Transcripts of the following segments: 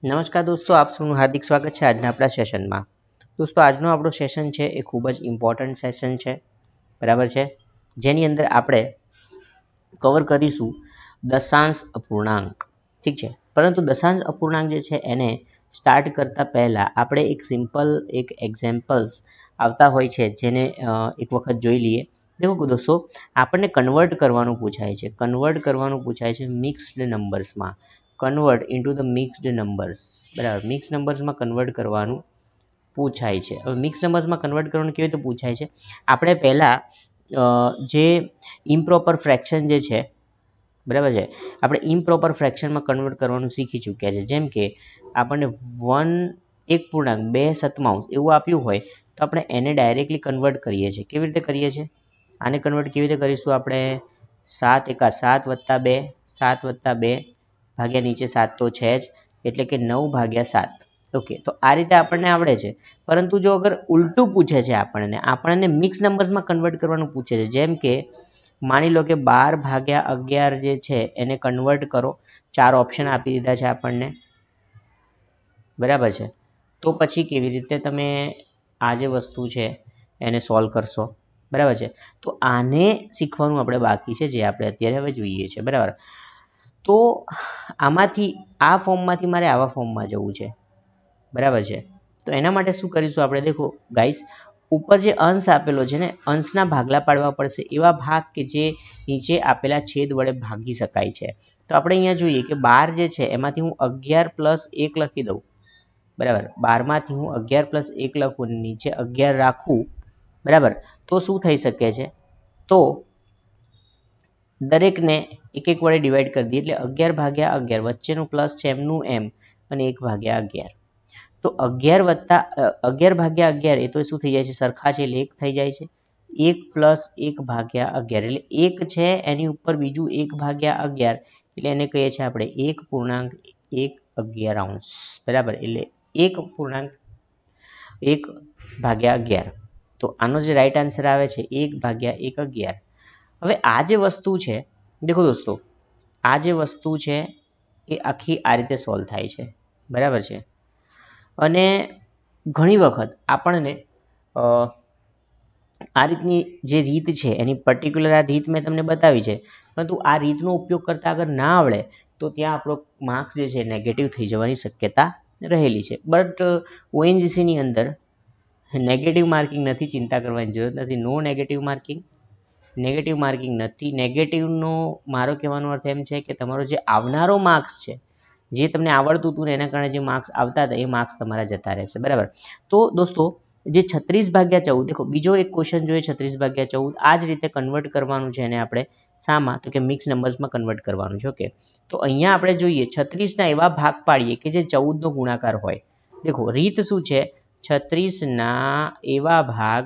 નમસ્કાર દોસ્તો, આપ સૌનું હાર્દિક સ્વાગત છે આજના આપણા સેશનમાં. દોસ્તો, આજનો આપણો સેશન છે એ ખૂબ જ ઇમ્પોર્ટન્ટ સેશન છે, બરાબર છે, જેની અંદર આપણે કવર કરીશું દશાંશ અપૂર્ણાંક. ઠીક છે, પરંતુ દશાંશ અપૂર્ણાંક જે છે એને સ્ટાર્ટ કરતાં પહેલાં આપણે એક સિમ્પલ એક એક્ઝામ્પલ્સ આવતા હોય છે જેને એક વખત જોઈ લઈએ. દેખો દોસ્તો, આપણને કન્વર્ટ કરવાનું પૂછાય છે મિક્સ્ડ નંબર્સમાં. Convert into the mixed numbers, બરાબર. મિક્સ નંબર્સમાં કન્વર્ટ કરવાનું પૂછાય છે. હવે મિક્સ નંબર્સમાં કન્વર્ટ કરવાનું કેવી રીતે પૂછાય છે? આપણે પહેલાં જે ઇમ્પ્રોપર ફ્રેક્શન જે છે, બરાબર છે, આપણે ઇમ્પ્રોપર ફ્રેક્શનમાં કન્વર્ટ કરવાનું શીખી ચૂક્યા છે. જેમ કે આપણને 1.2 એવું આપ્યું હોય તો આપણે એને ડાયરેક્ટલી કન્વર્ટ કરીએ છીએ. કેવી રીતે કરીએ છીએ? આને કન્વર્ટ કેવી રીતે કરીશું આપણે? 7 એકા 7 વત્તા 2, 7 વત્તા 2 ભાગ્યા નીચે 7 તો છે જ, એટલે કે 9/7. ઓકે, તો આ રીતે આપણને આવડે છે. પરંતુ જો અગર ઉલટું પૂછે છે આપણને મિક્સ નંબર્સમાં કન્વર્ટ કરવાનું પૂછે છે. જેમ કે માની લો કે 12/11 જે છે એને કન્વર્ટ કરો. 4 ઓપ્શન આપી દીધા છે આપણને, બરાબર છે. તો પછી કેવી રીતે તમે આ જે વસ્તુ છે એને સોલ્વ કરશો? બરાબર છે. તો આને શીખવાનું આપણે બાકી છે, જે આપણે અત્યારે હવે જોઈએ છે, બરાબર. તો આમાંથી આ ફોર્મમાંથી મારે આવા ફોર્મમાં જવું છે, બરાબર છે. તો એના માટે શું કરીશું આપણે? દેખો ગાઈસ, ઉપર જે અંશ આપેલો છે ને, અંશના ભાગલા પાડવા પડશે એવા ભાગ કે જે નીચે આપેલા છેદ વડે ભાગી શકાય છે. તો આપણે અહીંયા જોઈએ કે 12 જે છે એમાંથી હું 11 + 1 લખી દઉં, બરાબર. 12માંથી હું 11 + 1 લખું, નીચે 11 રાખું, બરાબર. તો શું થઈ શકે છે? તો દરેકને એક એક વડે ડિવાઈડ કરી દઈએ એટલે 11/11 વચ્ચેનું પ્લસ છે એમનું એમ, અને 1/11. તો 11/11 એ તો શું થઈ જાય છે? સરખા છે એટલે 1 થઈ જાય છે. 1 + 1/11 એટલે 1 છે એની ઉપર બીજું 1/11 એટલે એને કહીએ છીએ આપણે 1.111, બરાબર. એટલે 1.1/11. તો આનો જે રાઈટ આન્સર આવે છે 1/111. હવે આ જે વસ્તુ છે, દેખો દોસ્તો, આ જે વસ્તુ છે એ આખી આ રીતે સોલ્વ થાય છે, બરાબર છે. અને ઘણી વખત આપણને આ રીતની જે રીત છે એની પર્ટિક્યુલર આ રીત મેં તમને બતાવી છે, પરંતુ આ રીતનો ઉપયોગ કરતાં અગર ના આવડે તો ત્યાં આપણો માર્ક્સ જે છે નેગેટિવ થઈ જવાની શક્યતા રહેલી છે. બટ ઓએનજીસીની અંદર નેગેટિવ માર્કિંગ નથી, ચિંતા કરવાની જરૂર નથી. નો નેગેટિવ માર્કિંગ નથી. નેગેટિવનો મારો કહેવાનો અર્થ એમ છે કે તમારો જે આવનારો માર્ક્સ છે, જે તમને આવડતું હતું ને એના કારણે જે માર્ક્સ આવતા હતા એ માર્ક્સ તમારા જતા રહેશે, બરાબર. તો દોસ્તો, જે 36/14, દેખો બીજો એક ક્વેશ્ચન જોઈએ 36/14. આ જ રીતે કન્વર્ટ કરવાનું છે એને આપણે શામાં? તો કે મિક્સ નંબર્સમાં કન્વર્ટ કરવાનું છે. ઓકે, તો અહીંયા આપણે જોઈએ 36ના એવા ભાગ પાડીએ કે જે 14નો ગુણાકાર હોય. દેખો રીત શું છે? 36ના એવા ભાગ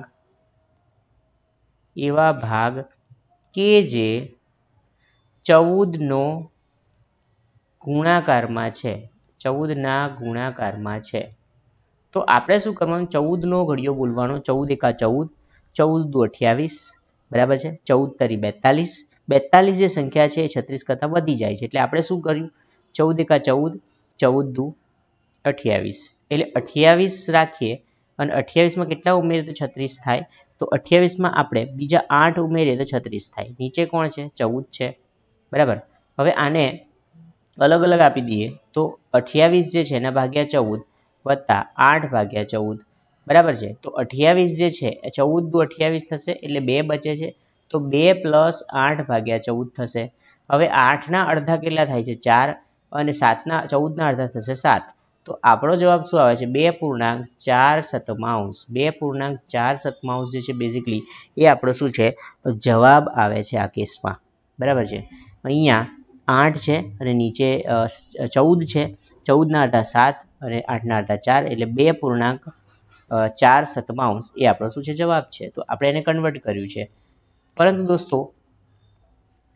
કે જે 14નો ગુણાકારમાં છે, 14ના ગુણાકારમાં છે. તો આપણે શું કરવાનું? 14નો ઘડિયો બોલવાનો. 14 એકા 14, 14 દુ 28, બરાબર છે. 14 તરી 42. 42 જે સંખ્યા છે એ 36 કરતાં વધી જાય છે, એટલે આપણે શું કર્યું? 14 એકા 14, 14 દુ 28, એટલે 28 રાખીએ અને 28માં કેટલા ઉમેરીએ તો 36 થાય. તો 28માં આપણે બીજા 8 ઉમેરીએ તો 36 થાય. નીચે કોણ છે? 14 છે, બરાબર. હવે આને અલગ અલગ આપી દઈએ તો 28 જે છે એના ભાગ્યા 14 વત્તા 8/14, બરાબર છે. તો 28 જે છે 14 દુ 28 થશે એટલે 2 બચે છે, તો 2 + 8/14 થશે. હવે 8ના અડધા કેટલા થાય છે? 4, અને 14ના અડધા થશે 7. તો આપણો જવાબ શું આવે છે? 2.4 જે છે બેઝિકલી એ આપણો શું છે? જવાબ આવે છે આ કેસમાં, બરાબર છે. અહીંયા 8 છે અને નીચે 14 છે. 14ના અડધા 7 અને 8ના અડધા 4, એટલે 2.4 એ આપણો શું છે? જવાબ છે. તો આપણે એને કન્વર્ટ કર્યું છે. પરંતુ દોસ્તો,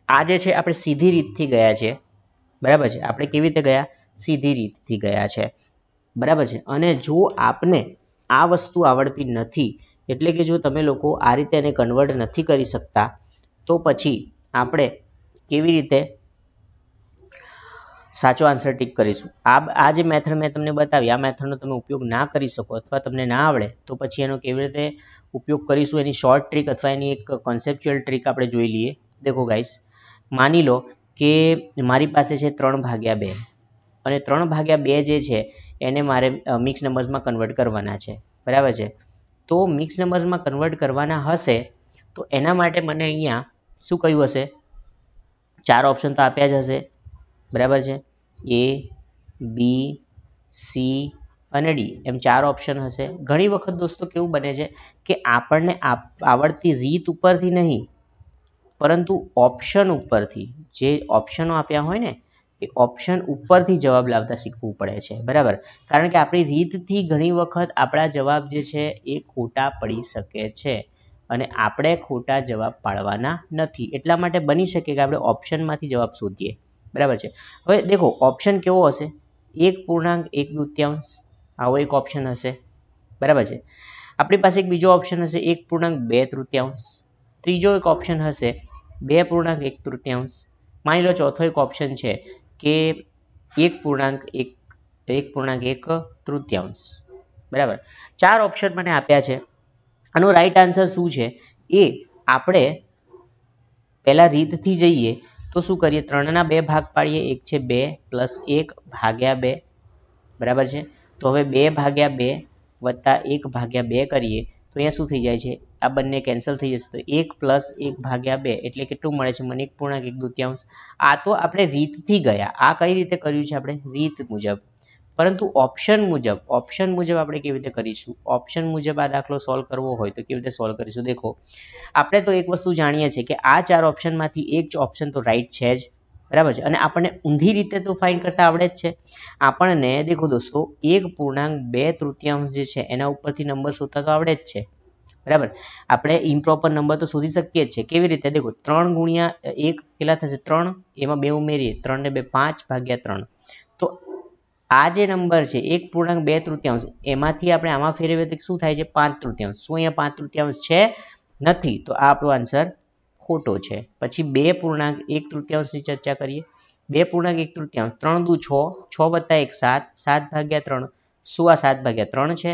આ જે છે આપણે સીધી રીતથી ગયા છે, બરાબર છે. આપણે કેવી રીતે ગયા? સીધી રીતથી ગયા છે, બરાબર છે. અને જો આપને આ વસ્તુ આવડતી નથી, એટલે કે જો તમે લોકો આ રીતે એને કન્વર્ટ નથી કરી શકતા, તો પછી આપણે કેવી રીતે સાચો આન્સર ટીક કરીશું. આ જે મેથડ મેં તમને બતાવી, આ મેથડનો તમે ઉપયોગ ના કરી શકો અથવા તમને ના આવડે તો પછી એનો કેવી રીતે ઉપયોગ કરીશું, એની શોર્ટ ટ્રીક અથવા એની એક કોન્સેપ્ચ્યુઅલ ટ્રીક આપણે જોઈ લઈએ. દેખો ગાઈસ, માની લો કે મારી પાસે છે 3/2 અને 3/2 જે છે એને મારે મિક્સ નંબર્સમાં કન્વર્ટ કરવાના છે, બરાબર છે. તો મિક્સ નંબર્સમાં કન્વર્ટ કરવાના હશે તો એના માટે મને અહીંયા શું કહ્યું હશે? 4 ઓપ્શન તો આપ્યા જ હશે, બરાબર છે. A, B, C અને D એમ 4 ઓપ્શન હશે. ઘણી વખત દોસ્તો કેવું બને છે કે આપણને આવડતી રીત ઉપરથી નહીં પરંતુ ઓપ્શન ઉપરથી, જે ઓપ્શનો આપ્યા હોય ને એ ઓપ્શન ઉપરથી જવાબ લાવતા શીખવું પડે છે, બરાબર. કારણ કે આપણી રીતથી ઘણી વખત આપણા જવાબ જે છે એ ખોટા પડી શકે છે અને આપણે ખોટા જવાબ પાડવાના નથી. એટલા માટે બની શકે કે આપણે ઓપ્શનમાંથી જવાબ શોધીએ, બરાબર છે. હવે દેખો ઓપ્શન કેવો હશે? 1.1/2 આવો એક ઓપ્શન હશે, બરાબર છે. આપણી પાસે એક બીજો ઓપ્શન હશે 1.2/3. ત્રીજો એક ઓપ્શન હશે 2.1/3. માની લો ચોથો એક ઓપ્શન છે કે 1.1/3, બરાબર. 4 ઓપ્શન મને આપ્યા છે. આનો રાઈટ આન્સર શું છે એ આપણે પહેલા રીતથી જઈએ તો શું કરીએ? 3ના 2 ભાગ પાડીએ, એક છે 2 + 1/2, બરાબર છે. તો હવે 2/2 + 1/2 કરીએ તો અહીંયા શું થઈ જાય છે? આ બંને કેન્સલ થઈ જશે તો 1 + 1/2 એટલે કેટલું મળે છે મને? 1.1/2. આ તો આપણે રીતથી ગયા. આ કઈ રીતે કર્યું છે આપણે? રીત મુજબ. પરંતુ ઓપ્શન મુજબ આપણે કેવી રીતે કરીશું? ઓપ્શન મુજબ આ દાખલો સોલ્વ કરવો હોય તો કેવી રીતે સોલ્વ કરીશું? દેખો, આપણે તો એક વસ્તુ જાણીએ છીએ કે આ 4 ઓપ્શનમાંથી એક જ ઓપ્શન તો રાઈટ છે જ, બરાબર છે. અને આપણને ઊંધી રીતે તો ફાઇન્ડ કરતા આવડે જ છે. આપણને દેખો દોસ્તો 1.2/3 જે છે એના ઉપરથી નંબર શોધતા તો આવડે જ છે, બરાબર. આપણે ઇમ્પ્રોપર નંબર તો શોધી શકીએ જ છે. કેવી રીતે? દેખો 3 × 1 કેટલા થશે? 3. એમાં 2 ઉમેરીએ, 3 ને 2 5/3. તો આ જે નંબર છે 1.2/3 એમાંથી આપણે આમાં ફેરવીએ તો શું થાય છે? 5/3. શું અહીંયા 5/3 છે? નથી. તો આ આપણો આન્સર ખોટો છે. પછી 2.1/3 ની ચર્ચા કરીએ. 2.1/3, 3 દુ 6, 6 + 1 7, 7/3. શું આ 7/3 છે?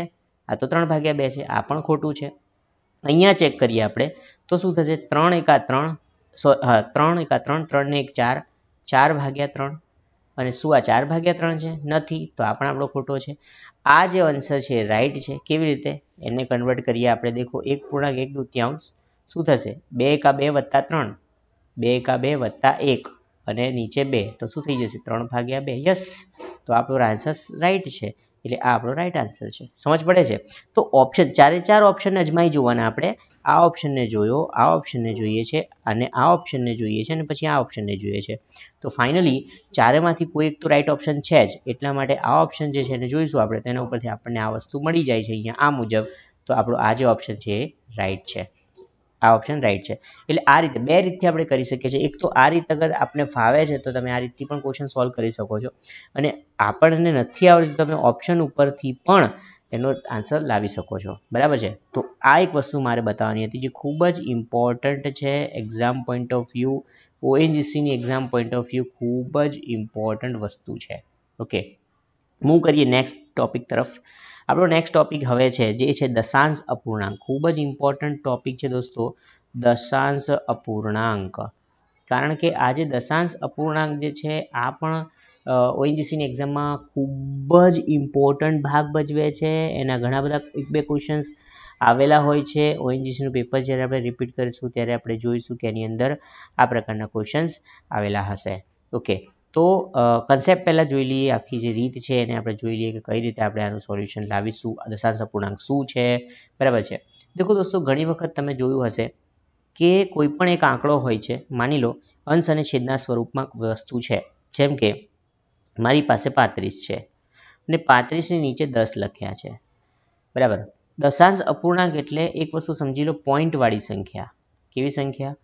આ તો 3/2 છે. આ પણ ખોટું છે. અહીંયા ચેક કરીએ આપણે તો શું થશે? 3 × 3, 3 × 3, 3 ને 1 4, 4/3. અને શું આ 4/3 છે? નથી. તો આ પણ આપણો ખોટો છે. આ જે આન્સર છે રાઈટ છે. કેવી રીતે? એને કન્વર્ટ કરીએ આપણે. દેખો 1.1/2 શું થશે? 2 × 2 + 3, 2 × 2 + 1 અને નીચે 2 તો શું થઈ જશે? 3/2. યસ, તો આપણો આન્સર રાઈટ છે. એટલે આ આપણો રાઈટ આન્સર છે. સમજ પડે છે? તો ઓપ્શન 4 ઓપ્શન અજમાઈ જોવાના આપણે. આ ઓપ્શનને જોયો, આ ઓપ્શનને જોઈએ છે અને આ ઓપ્શનને જોઈએ છે અને પછી આ ઓપ્શનને જોઈએ છે. તો ફાઇનલી ચારેમાંથી કોઈ એક તો રાઈટ ઓપ્શન છે જ. એટલા માટે આ ઓપ્શન જે છે એને જોઈશું આપણે. તેના ઉપરથી આપણને આ વસ્તુ મળી જાય છે અહીંયા આ મુજબ. તો આપણો આ જે ઓપ્શન છે એ રાઈટ છે. આ ઓપ્શન રાઈટ છે. એટલે આ રીતે 2 રીતથી આપણે કરી શકીએ છીએ. એક તો આ રીત અગર આપને ફાવે છે તો તમે આ રીતથી પણ ક્વેશ્ચન સોલ્વ કરી શકો છો અને આપણને નથી આવડતું તો તમે ઓપ્શન ઉપરથી પણ એનો આન્સર લાવી શકો છો, બરાબર છે. તો આ એક વસ્તુ મારે બતાવવાની હતી જે ખૂબ જ ઇમ્પોર્ટન્ટ છે એક્ઝામ પોઈન્ટ ઓફ વ્યૂ. ઓએનજીસીની એક્ઝામ પોઈન્ટ ઓફ વ્યૂ ખૂબ જ ઇમ્પોર્ટન્ટ વસ્તુ છે. ઓકે, મૂવ કરીએ નેક્સ્ટ ટોપિક તરફ. આપણો નેક્સ્ટ ટોપિક હવે છે જે છે દશાંશ અપૂર્ણાંક. ખૂબ જ ઇમ્પોર્ટન્ટ ટોપિક છે દોસ્તો, દશાંશ અપૂર્ણાંક. કારણ કે આ જે દશાંશ અપૂર્ણાંક જે છે આ પણ ઓએનજીસીની એક્ઝામમાં ખૂબ જ ઇમ્પોર્ટન્ટ ભાગ ભજવે છે. એના ઘણા બધા 1-2 ક્વેશ્ચન્સ આવેલા હોય છે. ઓએનજીસીનું પેપર જ્યારે આપણે રિપીટ કરીશું ત્યારે આપણે જોઈશું કે એની અંદર આ પ્રકારના ક્વેશ્ચન્સ આવેલા હશે. ઓકે, તો કન્સેપ્ટ પહેલાં જોઈ લઈએ. આખી જે રીત છે એને આપણે જોઈ લઈએ કે કઈ રીતે આપણે આનું સોલ્યુશન લાવીશું. દશાંશ અપૂર્ણાંક શું છે, બરાબર છે. દેખો દોસ્તો, ઘણી વખત તમે જોયું હશે કે કોઈ પણ એક આંકડો હોય છે. માની લો અંશ અને છેદના સ્વરૂપમાં વસ્તુ છે. જેમ કે મારી પાસે 35 છે અને 35ની નીચે 10 લખ્યા છે, બરાબર. દશાંશ અપૂર્ણાંક એટલે એક વસ્તુ સમજી લો, પોઈન્ટવાળી સંખ્યા. કેવી સંખ્યા?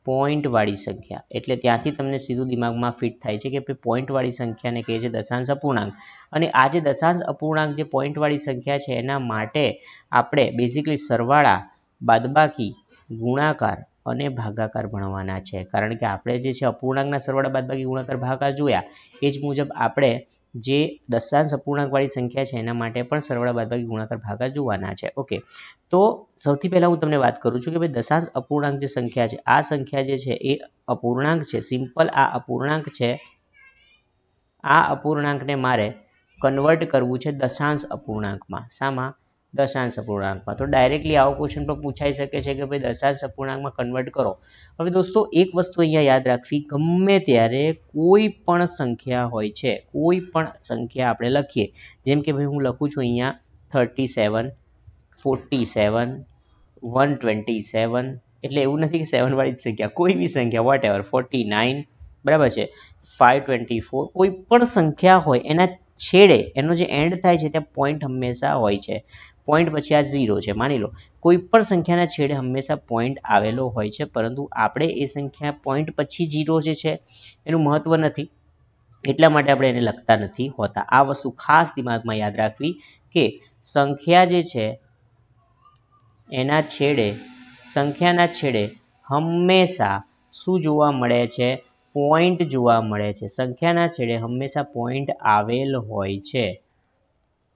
પોઈન્ટવાળી સંખ્યા. એટલે ત્યાંથી તમને સીધું દિમાગમાં ફિટ થાય છે કે પોઈન્ટવાળી સંખ્યાને કહે છે દશાંશ અપૂર્ણાંક. અને આ જે દશાંશ અપૂર્ણાંક જે પોઈન્ટવાળી સંખ્યા છે એના માટે આપણે બેઝિકલી સરવાળા, બાદબાકી, ગુણાકાર અને ભાગાકાર ભણવાના છે, કારણ કે આપણે જે છે અપૂર્ણાંકના સરવાળા બાદબાકી ગુણાકાર ભાગાકાર જોયા એ જ મુજબ આપણે જે દશાંશ અપૂર્ણાંકવાળી સંખ્યા છે એના માટે પણ સરવાળા બાદબાકી ગુણાકાર ભાગાકાર જોવાના છે. ઓકે, તો સૌથી પહેલાં હું તમને વાત કરું છું કે ભાઈ દશાંશ અપૂર્ણાંક જે સંખ્યા છે, આ સંખ્યા જે છે એ અપૂર્ણાંક છે. સિમ્પલ આ અપૂર્ણાંક છે. આ અપૂર્ણાંકને મારે કન્વર્ટ કરવું છે દશાંશ અપૂર્ણાંકમાં. શામાં? દશાંશ અપૂર્ણાંકમાં. તો ડાયરેક્ટલી આવો ક્વેશ્ચન પણ પૂછાઈ શકે છે કે ભાઈ દશાંશ અપૂર્ણાંકમાં કન્વર્ટ કરો. હવે દોસ્તો એક વસ્તુ અહીંયા યાદ રાખવી, ગમે ત્યારે કોઈ પણ સંખ્યા હોય છે, કોઈ પણ સંખ્યા આપણે લખીએ, જેમ કે ભાઈ હું લખું છું અહીંયા 37, 47, 127, એટલે એવું નથી કે 7 વાળી જ સંખ્યા, કોઈ બી સંખ્યા વોટ એવર, 49, બરાબર છે, 524, કોઈ પણ સંખ્યા હોય એના છેડે એનો જે એન્ડ થાય છે ત્યાં પોઈન્ટ હંમેશા હોય છે. પોઈન્ટ પછી આ 0 છે, માની લો કોઈ પણ સંખ્યાના છેડે હંમેશા પોઈન્ટ આવેલો હોય છે, પરંતુ આપણે એ સંખ્યા પોઈન્ટ પછી 0 જે છે એનું મહત્વ નથી, એટલા માટે આપણે એને લખતા નથી હોતા. આ વસ્તુ ખાસ દિમાગમાં યાદ રાખવી કે સંખ્યા જે છે એના છેડે, સંખ્યાના છેડે હંમેશા શું જોવા મળે છે? પોઈન્ટ જોવા મળે છે. સંખ્યાના છેડે હંમેશા પોઈન્ટ આવેલ હોય છે,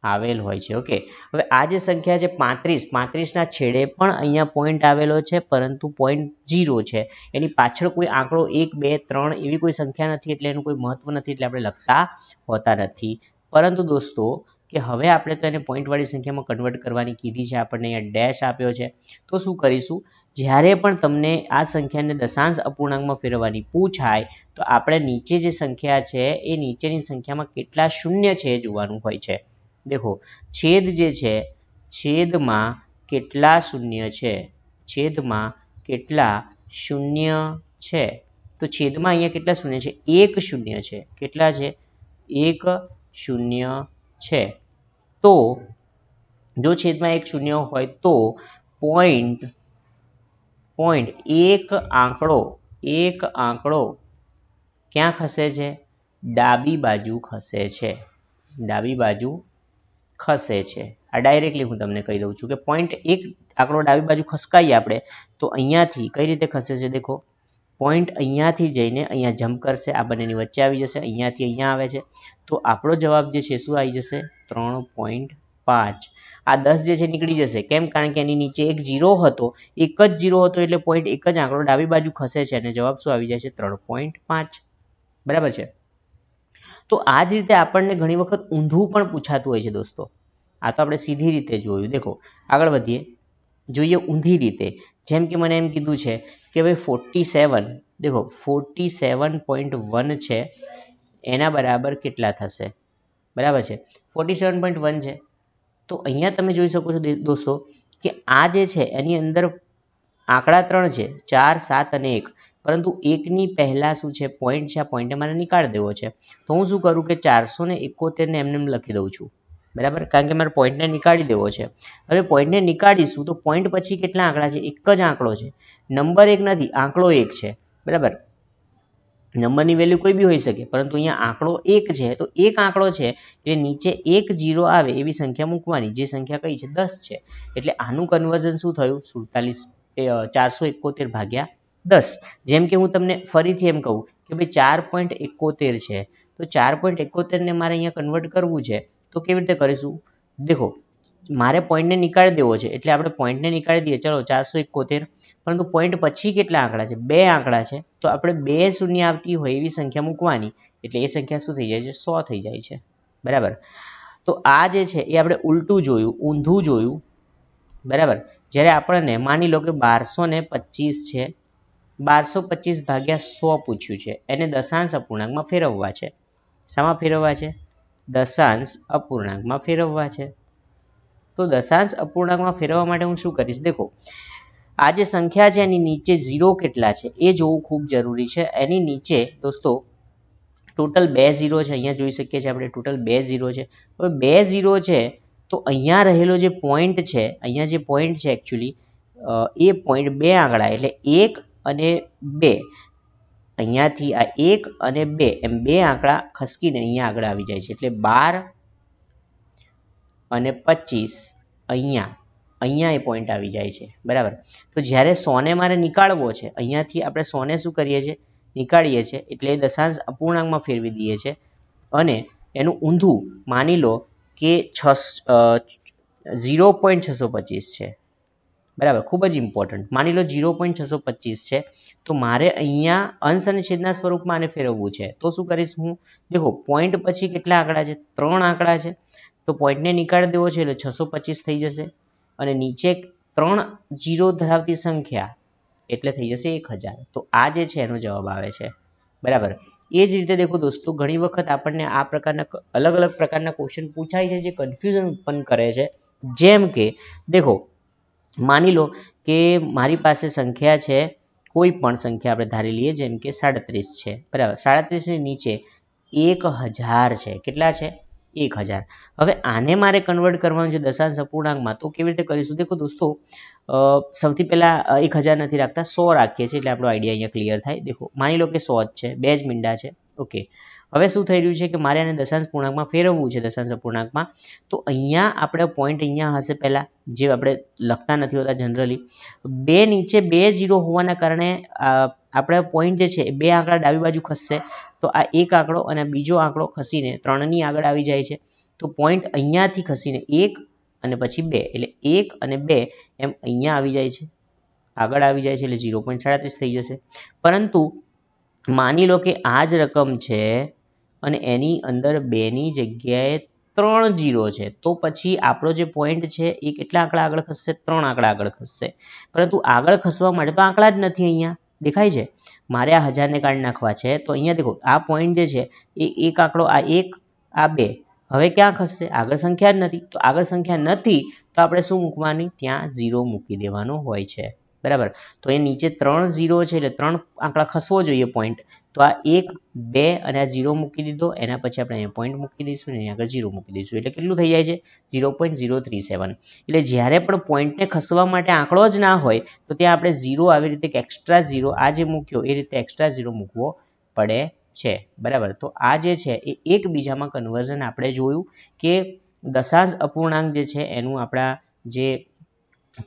આવેલ હોય છે. ઓકે, હવે આ જે સંખ્યા છે 35, 35ના છેડે પણ અહીંયા પોઈન્ટ આવેલો છે, પરંતુ પોઈન્ટ 0 છે. એની પાછળ કોઈ આંકડો 1, 2, 3 એવી કોઈ સંખ્યા નથી, એટલે એનું કોઈ મહત્વ નથી, એટલે આપણે લખતા હોતા નથી. પરંતુ દોસ્તો કે હવે આપણે તો એને પોઈન્ટવાળી સંખ્યામાં કન્વર્ટ કરવાની કીધી છે, આપણને અહીંયા ડેશ આપ્યો છે. તો શું કરીશું? જ્યારે પણ તમને આ સંખ્યાને દશાંશ અપૂર્ણાંકમાં ફેરવવાની પૂછાય તો આપણે નીચે જે સંખ્યા છે એ નીચેની સંખ્યામાં કેટલા શૂન્ય છે એ જોવાનું હોય છે. દેખો, છેદ જે છે, છેદમાં કેટલા શૂન્ય છે, છેદમાં કેટલા શૂન્ય છે, તો છેદમાં અહીંયા કેટલા શૂન્ય છે? 1 શૂન્ય છે. કેટલા છે? 1 શૂન્ય છે. તો જો છેદમાં 1 શૂન્ય હોય તો પોઈન્ટ એક આંકડો ક્યાં ખસે છે? ડાબી બાજુ ખસે છે, ડાબી બાજુ ખસે છે. આ ડાયરેક્ટલી હું તમને કહી દઉં છું કે પોઈન્ટ એક આંકડો ડાબી બાજુ ખસકાઈએ આપણે તો અહીંયાથી કઈ રીતે ખસે છે? દેખો, પોઈન્ટ અહીંયાથી જઈને અહીંયા જમ્પ કરશે, આ બંનેની વચ્ચે આવી જશે, અહીંયાથી અહીંયા આવે છે, તો આપણો જવાબ જે છે શું આવી જશે? 3.5. આ 10 જે છે નીકળી જશે. કેમ? કારણ કે એની નીચે એક 0 હતો, એક જ 0 હતો, એટલે પોઈન્ટ એક જ આંકડો ડાબી બાજુ ખસે છે અને જવાબ શું આવી જાય છે? 3.5. બરાબર છે. તો આ જ રીતે આપણને ઘણી વખત ઊંધું પણ પૂછાતું હોય છે દોસ્તો. આ તો આપણે સીધી રીતે જોયું. દેખો, આગળ વધીએ, જોઈએ ઊંધી રીતે. જેમ કે મને એમ કીધું છે કે ભાઈ 47, દેખો 47.1 છે, એના બરાબર કેટલા થશે? બરાબર છે, 47.1 છે. તો અહીંયા તમે જોઈ શકો છો દોસ્તો કે આ જે છે એની અંદર આંકડા 3 છે, 4, 7 અને 1, પરંતુ એકની પહેલાં શું છે? પોઈન્ટ છે. આ પોઈન્ટે મારે નીકાળી દેવો છે. તો હું શું કરું કે 471 ને એમને લખી દઉં છું, બરાબર, કારણ કે મારે પોઈન્ટને નીકાળી દેવો છે. હવે પોઈન્ટને નીકાળીશું તો પોઈન્ટ પછી કેટલા આંકડા છે? એક જ આંકડો છે, નંબર 1 નથી, આંકડો 1 છે, બરાબર. નંબરની વેલ્યુ કોઈ બી હોઈ શકે, પરંતુ અહીંયા આંકડો 1 છે, તો એક આંકડો છે એટલે નીચે એક 0 આવે એવી સંખ્યા મૂકવાની, જે સંખ્યા કઈ છે? 10 છે. એટલે આનું કન્વર્ઝન શું થયું? 471 ભાગ્યા 10. જેમ કે હું તમને ફરીથી એમ કહું કે ભાઈ 4.71 છે, તો 4.71 ને મારે અહીંયા કન્વર્ટ કરવું છે, તો કેવી રીતે કરીશું? દેખો, મારે પોઈન્ટને નીકાળી દેવો છે, એટલે આપણે પોઈન્ટને નીકાળી દઈએ. ચલો 471, પરંતુ પોઈન્ટ પછી કેટલા આંકડા છે? 2 આંકડા છે, તો આપણે 2 શૂન્ય આવતી હોય એવી સંખ્યા મૂકવાની, એટલે એ સંખ્યા શું થઈ જાય છે? 100 થઈ જાય છે, બરાબર. તો આ જે છે એ આપણે ઉલટું જોયું, ઊંધું જોયું, બરાબર. જ્યારે આપણને માની લો કે 1225 છે, 1225 ભાગ્યા 100 પૂછ્યું છે, એને દશાંશ અપૂર્ણાંકમાં ફેરવવા છે. શામાં ફેરવવા છે? દશાંશ અપૂર્ણાંકમાં ફેરવવા છે. તો દશાંશ અપૂર્ણાંકમાં ફેરવવા માટે હું શું કરીશ? દેખો, આ જે સંખ્યા છે એની નીચે 0 કેટલા છે એ જોવું ખૂબ જરૂરી છે. એની નીચે દોસ્તો ટોટલ 2 0 છે, અહીંયા જોઈ શકીએ છીએ આપણે ટોટલ 2 0 છે. હવે 2 0 છે તો અહીંયા રહેલો જે પોઈન્ટ છે, અહીંયા જે પોઈન્ટ છે એકચ્યુઅલી એ પોઈન્ટ 2 આંકડા, એટલે 1 અને 2, અહીંયાથી આ 1 અને 2 એમ 2 આંકડા ખસકીને અહીંયા આગળ આવી જાય છે, એટલે 12 અને 25 અહીંયા અહીંયા એ પોઈન્ટ આવી જાય છે, બરાબર. તો જ્યારે 100 ને મારે નીકાળવો છે, અહીંયાથી આપણે 100 ને શું કરીએ છીએ, નીકાળીએ છીએ, એટલે એ દશાંશ અપૂર્ણાંકમાં ફેરવી દઈએ છીએ અને એનું ઊંધું માની લો કે 0.625 છે, બરાબર. ખૂબ જ ઇમ્પોર્ટન્ટ, માની લો 0.625 છે, તો મારે અહીંયા અંશ અને છેદના સ્વરૂપમાં આને ફેરવવું છે. તો શું કરીશ હું, દેખો પોઈન્ટ પછી કેટલા આંકડા છે, 3 આંકડા છે, તો પોઈન્ટને નીકાળી દેવો છે એટલે 625 થઈ જશે અને નીચે 3 0 ધરાવતી સંખ્યા એટલે થઈ જશે 1000. તો આ જે છે એનો જવાબ આવે છે, બરાબર. એ જ રીતે દેખો દોસ્તો, ઘણી વખત આપણને આ પ્રકારના અલગ અલગ પ્રકારના ક્વેશ્ચન પૂછાય છે જે કન્ફ્યુઝન ઉત્પન્ન કરે છે. જેમ કે દેખો, માની લો કે મારી પાસે સંખ્યા છે, કોઈ પણ સંખ્યા આપણે ધારી લઈએ, જેમ કે 37 છે, બરાબર. 37 ની નીચે 1000 છે. કેટલા છે? 1000. હવે આને મારે કન્વર્ટ કરવાનું છે દશાંશ અપૂર્ણાંકમાં, તો કેવી રીતે કરીશું? દેખો દોસ્તો, સૌથી પહેલા 1000 નથી રાખતા, 100 રાખીએ છીએ એટલે આપણો આઈડિયા અહીંયા ક્લિયર થાય. દેખો, માની લો કે 100 જ છે, 2 જ મીંડા છે, ઓકે. હવે શું થઈ રહ્યું છે કે મારે આને દશાંશ પૂર્ણાંકમાં ફેરવવું છે, દશાંશ અપૂર્ણાંકમાં. તો અહીંયા આપણે પોઈન્ટ અહીંયા હશે પહેલા, જે આપણે લખતા નથી હોતા જનરલી. 2 નીચે 2 0 હોવાના કારણે આપણે પોઈન્ટ જે છે 2 આંકડા ડાબી બાજુ ખસશે, તો આ એક આંકડો અને બીજો આંકડો ખસીને 3 ની આગળ આવી જાય છે. તો પોઈન્ટ અહીંયાથી ખસીને 1 અને પછી 2, એટલે 1 અને 2 એમ અહીંયા આવી જાય છે, આગળ આવી જાય છે, એટલે 0.37 થઈ જશે. પરંતુ માની લો કે આ જ રકમ છે અને એની અંદર 2 ની જગ્યાએ 3 0 છે, તો પછી આપણો જે પોઈન્ટ છે એ કેટલા આંકડા આગળ ખસશે? 3 આંકડા આગળ ખસશે. પરંતુ આગળ ખસવા માટે તો આંકડા જ નથી, અહીંયા દેખાય છે. મારે આ 1000 ને કાઢી નાખવા છે, તો અહીંયા દેખો આ પોઈન્ટ જે છે એ એક આંકડો, આ 1 આ 2, હવે ક્યાં ખસશે? આગળ સંખ્યા જ નથી. તો આગળ સંખ્યા નથી તો આપણે શું મૂકવાની? ત્યાં 0 મૂકી દેવાનો હોય છે, બરાબર. તો એ નીચે 3 0 છે એટલે 3 આંકડા ખસવો જોઈએ પોઈન્ટ. તો આ 1 2 અને આ 0 મૂકી દીધો, એના પછી આપણે અહીંયા પોઈન્ટ મૂકી દઈશું અને અહીંયા આગળ 0 મૂકી દઈશું, એટલે કેટલું થઈ જાય છે? 0.037. એટલે જ્યારે પણ પોઈન્ટને ખસવા માટે આંકડો જ ના હોય તો ત્યાં આપણે 0 આવી રીતે એક્સ્ટ્રા 0 આ જે મૂક્યો એ રીતે એક્સ્ટ્રા 0 મૂકવો પડે છે, બરાબર. તો આ જે છે એ એકબીજામાં કન્વર્ઝન આપણે જોયું કે દશાંશ અપૂર્ણાંક જે છે એનું આપણા જે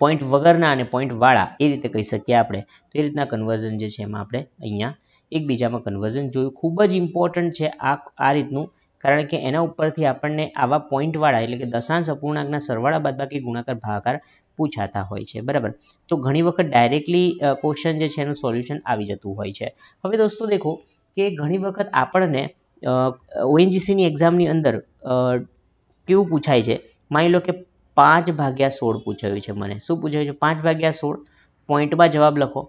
પોઈન્ટ વગરના અને પોઈન્ટ વાળા એ રીતે કહી શકીએ આપણે. તો એ રીતના કન્વર્ઝન જે છે એમાં આપણે અહીંયા એકબીજામાં કન્વર્ઝન જોયું. ખૂબ જ ઇમ્પોર્ટન્ટ છે આ રીતનું, કારણ કે એના ઉપરથી આપણને આવા પોઈન્ટવાળા એટલે કે દશાંશ અપૂર્ણાંકના સરવાળા બાદબાકી ગુણાકાર ભાગાકાર પૂછાતા હોય છે, બરાબર. તો ઘણી વખત ડાયરેક્ટલી ક્વેશ્ચન જે છે એનું સોલ્યુશન આવી જતું હોય છે. હવે દોસ્તો દેખો કે ઘણી વખત આપણને ઓએનજીસીની એક્ઝામની અંદર કેવું પૂછાય છે, માની લો કે 5/16 પૂછાયું છે. મને શું પૂછાયું છે? 5/16. પોઈન્ટમાં જવાબ લખો.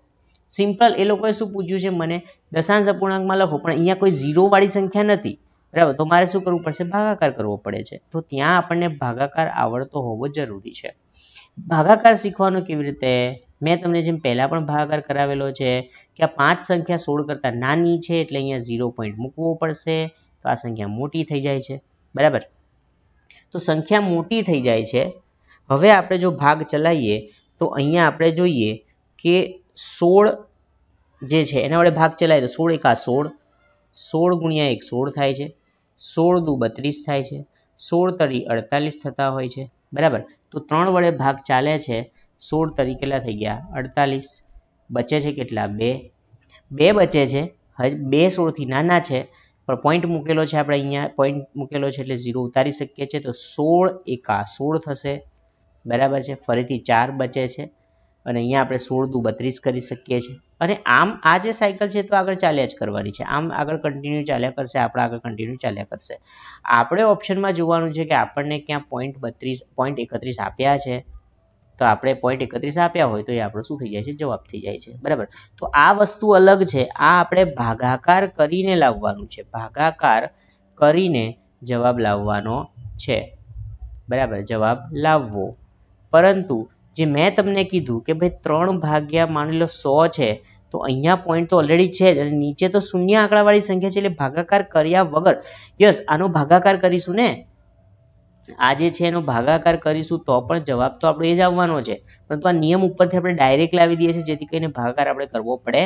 સિમ્પલ, એ લોકોએ શું પૂછ્યું છે મને? દશાંશ અપૂર્ણાંકમાં લખો, પણ અહીંયા કોઈ 0 વાળી સંખ્યા નથી, બરાબર. તો મારે શું કરવું પડશે? ભાગાકાર કરવો પડે છે. તો ત્યાં આપણને ભાગાકાર આવડતો હોવો જરૂરી છે. ભાગાકાર શીખવાનો કેવી રીતે? મેં તમને જેમ પહેલા પણ ભાગાકાર કરાવેલો છે કે આ 5 સંખ્યા 16 કરતાં નાની છે એટલે અહીંયા 0 પોઈન્ટ મૂકવો પડશે, તો આ સંખ્યા મોટી થઈ જાય છે, બરાબર. તો સંખ્યા મોટી થઈ જાય છે. હવે આપણે જો ભાગ ચલાવીએ તો અહીંયા આપણે જોઈએ કે 16 જે છે એના વડે ભાગ ચલાવીએ તો 16 એકા 16, 16 ગુણ્યા 1 16 થાય છે, 16 દુ 32 થાય છે, 16 તરી 48 થતા હોય છે, બરાબર. તો 3 વડે ભાગ ચાલે છે, 16 તરી કેટલા થઈ ગયા? 48. બચે છે કેટલા? 2 બચે છે. હજી 2 16થી નાના છે, પણ પોઈન્ટ મૂકેલો છે આપણે અહીંયા, પોઈન્ટ મૂકેલો છે એટલે 0 ઉતારી શકીએ છીએ, તો 16 એકા 16 થશે, બરાબર છે. ફરીથી 4 બચે છે અને અહીંયા આપણે 16 દુ 32 કરી શકીએ છીએ. અને આમ આ જે સાયકલ છે તો આગળ ચાલ્યા જ કરવાની છે, આમ આગળ કન્ટિન્યુ ચાલ્યા કરશે, આપણે આગળ કન્ટિન્યુ ચાલ્યા કરશે. આપણે ઓપ્શનમાં જોવાનું છે કે આપણને ક્યાં પોઈન્ટ 31 આપ્યા છે, તો આપણે પોઈન્ટ 31 આપ્યા હોય તો એ આપણો શું થઈ જાય છે? જવાબ થઈ જાય છે, બરાબર. તો આ વસ્તુ અલગ છે, આ આપણે ભાગાકાર કરીને લાવવાનું છે, ભાગાકાર કરીને જવાબ લાવવાનો છે, બરાબર, જવાબ લાવવો. પરંતુ જે મેં તમને કીધું કે ભાઈ 3 ભાગ્યા માની લો 100 છે, તો અહીંયા પોઈન્ટ તો ઓલરેડી છે જ અને નીચે તો શૂન્ય આંકડાવાળી સંખ્યા છે, એટલે ભાગાકાર કર્યા વગર, યસ, આનો ભાગાકાર કરીશું ને, આ જે છે એનો ભાગાકાર કરીશું તો પણ જવાબ તો આપણો એ જ આવવાનો છે. પરંતુ આ નિયમ ઉપરથી આપણે ડાયરેક્ટ લાવી દઈએ છીએ, જેથી કરીને ભાગાકાર આપણે કરવો પડે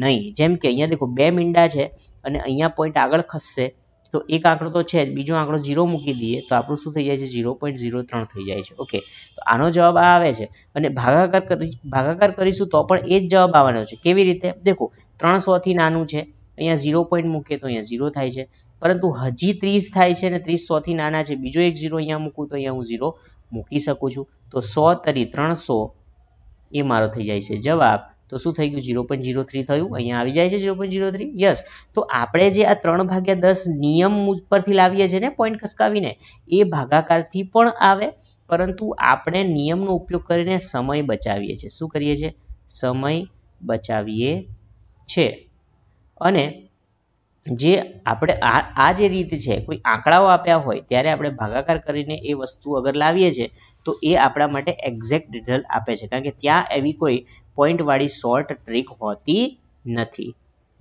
નહીં. જેમ કે અહીંયા દેખો 2 મીંડા છે અને અહીંયા પોઈન્ટ આગળ ખસશે, તો એક આંકડો તો છે જ, બીજો આંકડો 0 મૂકી દઈએ તો આપણું શું થઈ જાય છે 0.03 થઈ જાય છે. ઓકે, તો આનો જવાબ આ આવે છે. અને ભાગાકાર કરીશું તો પણ એ જ જવાબ આવવાનો છે. કેવી રીતે? દેખો 300 થી નાનું છે, અહીંયા 0 પોઈન્ટ મૂકીએ તો અહીંયા 0 થાય છે, પરંતુ હજી 30 થાય છે ને 30 100 થી નાના છે, બીજો એક 0 અહીંયા મૂકું તો અહીંયા હું 0 મૂકી શકું છું. તો 100 તરી 300 એ મારો થઈ જાય છે જવાબ. તો શું થઈ ગયું? 0.03 થયું. અહીંયા આવી જાય છે 0.03. યસ. તો આપણે જે આ 3/10 નિયમ પરથી લાવીએ છીએ ને પોઈન્ટ ખસકાવીને, એ ભાગાકારથી પણ આવે, પરંતુ આપણે નિયમનો ઉપયોગ કરીને સમય બચાવીએ છીએ. શું કરીએ છીએ? સમય બચાવીએ છે. અને જે આપણે આ જે રીત છે, કોઈ આંકડાઓ આપ્યા હોય ત્યારે આપણે ભાગાકાર કરીને એ વસ્તુ અગર લાવીએ છીએ તો એ આપણા માટે એક્ઝેક્ટ રિઝલ્ટ આપે છે, કારણ કે ત્યાં એવી કોઈ પોઈન્ટવાળી શોર્ટ ટ્રીક હોતી નથી.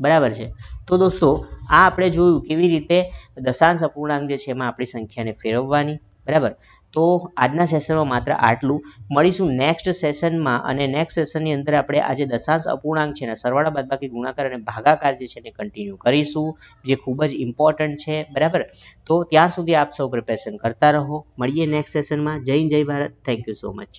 બરાબર છે. તો દોસ્તો આ આપણે જોયું કેવી રીતે દશાંશ અપૂર્ણાંક જે છે એમાં આપણી સંખ્યાને ફેરવવાની. બરાબર. તો આજના સેશનમાં માત્ર આટલું. મળીશું નેક્સ્ટ સેશનમાં, અને નેક્સ્ટ સેશનની અંદર આપણે આજે દશાંશ અપૂર્ણાંક છે ને સરવાળા બાદબાકી ગુણાકાર અને ભાગાકાર જે છે એને કન્ટિન્યુ કરીશું, જે ખૂબ જ ઇમ્પોર્ટન્ટ છે. બરાબર. તો ત્યાં સુધી આપ સૌ પ્રિપેરેશન કરતા રહો. મળીએ નેક્સ્ટ સેશનમાં. જય હિન્દ, જય Bharat. Thank you so much.